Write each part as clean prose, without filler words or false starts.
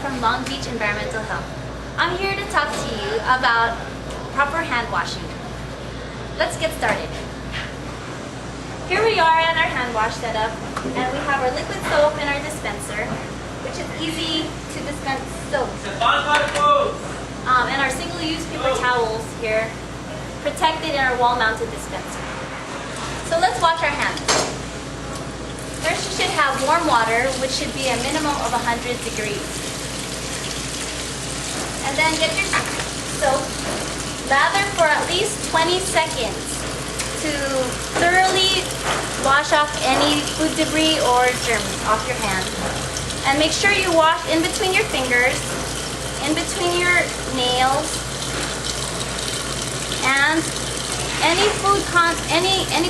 from Long Beach Environmental Health. I'm here to talk to you about proper hand washing. Let's get started. Here we are at our hand wash setup, and we have our liquid soap in our dispenser, which is easy to dispense soap. And our single-use paper towels here, protected in our wall-mounted dispenser. So let's wash our hands. First, you should have warm water, which should be a minimum of 100 degrees. And then get your soap, lather for at least 20 seconds to thoroughly wash off any food debris or germs off your hand. And make sure you wash in between your fingers, in between your nails, and any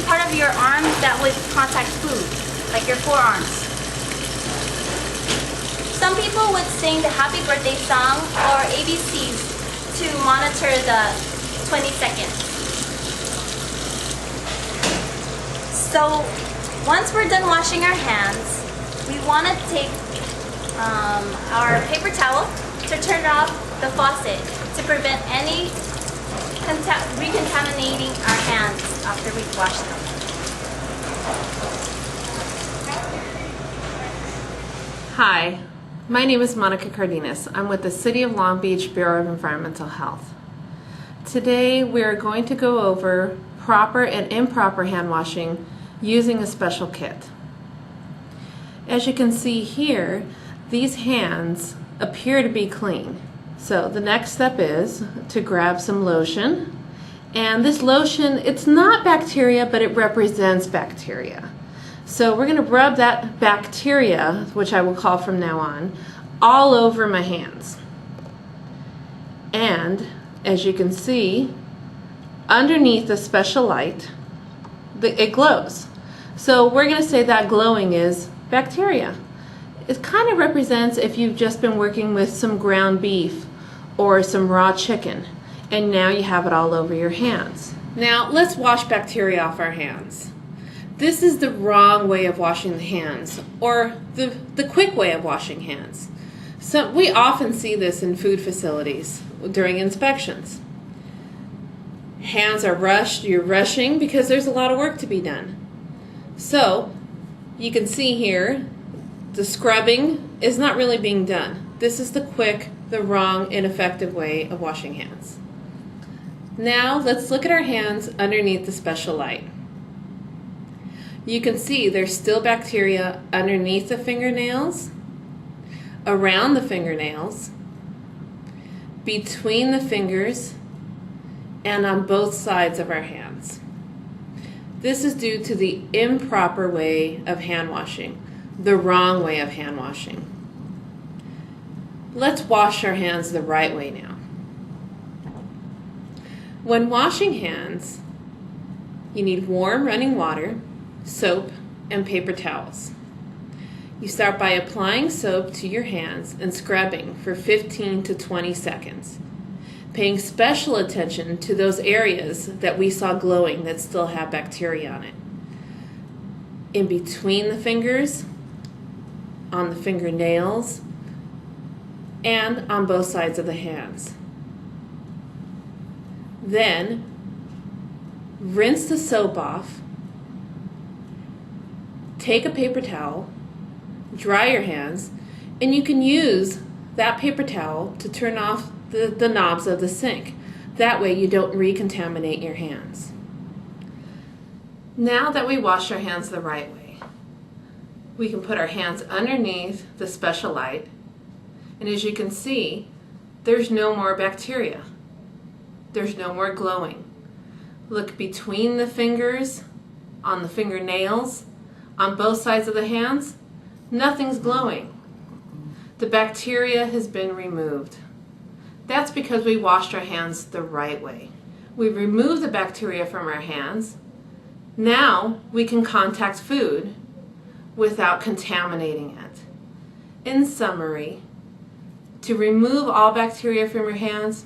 part of your arm that would contact food, like your forearms. Some people would sing the happy birthday song or ABCs to monitor the 20 seconds. So once we're done washing our hands, we want to take our paper towel to turn off the faucet to prevent any recontaminating our hands after we've washed them. Hi, my name is Monica Cardenas. I'm with the City of Long Beach Bureau of Environmental Health. Today we are going to go over proper and improper hand washing using a special kit. As you can see here, these hands appear to be clean. So the next step is to grab some lotion, and this lotion, it's not bacteria, but it represents bacteria. So we're going to rub that bacteria, which I will call from now on, all over my hands. And as you can see, underneath the special light, it glows. So we're going to say that glowing is bacteria. It kind of represents if you've just been working with some ground beef or some raw chicken, and now you have it all over your hands. Now let's wash bacteria off our hands. This is the wrong way of washing the hands, or the quick way of washing hands. So we often see this in food facilities during inspections. Hands are rushed, you're rushing because there's a lot of work to be done. So you can see here, the scrubbing is not really being done. This is the quick, the wrong, ineffective way of washing hands. Now let's look at our hands underneath the special light. You can see there's still bacteria underneath the fingernails, around the fingernails, between the fingers, and on both sides of our hands. This is due to the improper way of hand washing, the wrong way of hand washing. Let's wash our hands the right way now. When washing hands, you need warm running water, soap, and paper towels. You start by applying soap to your hands and scrubbing for 15 to 20 seconds, paying special attention to those areas that we saw glowing that still have bacteria on it. In between the fingers, on the fingernails, and on both sides of the hands. Then, rinse the soap off, take a paper towel, dry your hands, and you can use that paper towel to turn off the knobs of the sink. That way you don't recontaminate your hands. Now that we wash our hands the right way, we can put our hands underneath the special light, and as you can see, there's no more bacteria. There's no more glowing. Look between the fingers, on the fingernails, on both sides of the hands, nothing's glowing. The bacteria has been removed. That's because we washed our hands the right way. We removed the bacteria from our hands. Now we can contact food without contaminating it. In summary, to remove all bacteria from your hands,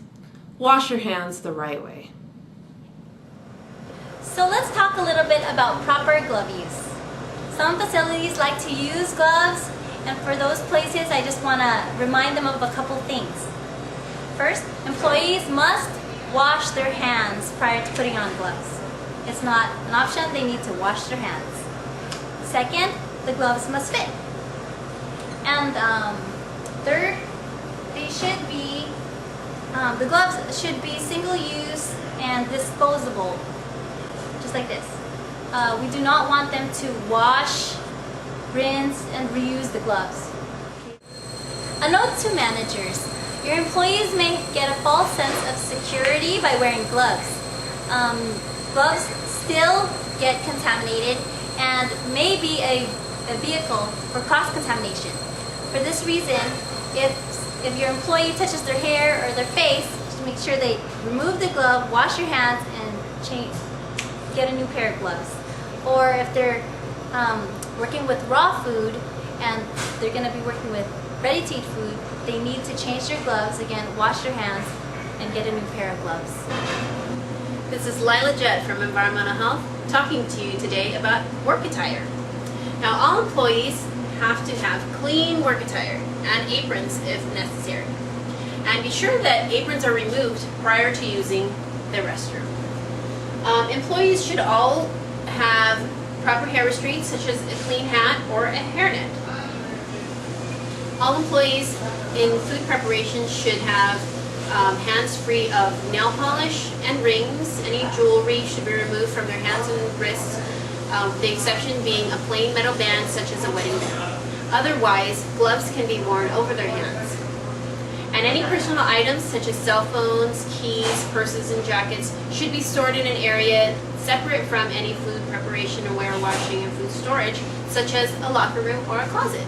wash your hands the right way. So let's talk a little bit about proper glove use. Some facilities like to use gloves And for those places, I just want to remind them of a couple things. First, employees must wash their hands prior to putting on gloves. It's not an option, they need to wash their hands. Second, the gloves must fit. And third, they should be, the gloves should be single-use and disposable, just like this. We do not want them to wash, rinse, and reuse the gloves. A note to managers. Your employees may get a false sense of security by wearing gloves. Gloves still get contaminated and may be a vehicle for cross-contamination. For this reason, if your employee touches their hair or their face, just make sure they remove the glove, wash your hands, and get a new pair of gloves. Or if they're working with raw food and they're going to be working with ready-to-eat food, they need to change their gloves, again, wash their hands, and get a new pair of gloves. This is Lila Jett from Environmental Health talking to you today about work attire. Now, all employees have to have clean work attire and aprons if necessary. And be sure that aprons are removed prior to using the restroom. Employees should all have proper hair restraints such as a clean hat or a hairnet. All employees in food preparation should have hands free of nail polish and rings. Any jewelry should be removed from their hands and wrists, the exception being a plain metal band such as a wedding band. Otherwise, gloves can be worn over their hands. And any personal items such as cell phones, keys, purses, and jackets should be stored in an area separate from any food preparation or ware washing and food storage, such as a locker room or a closet.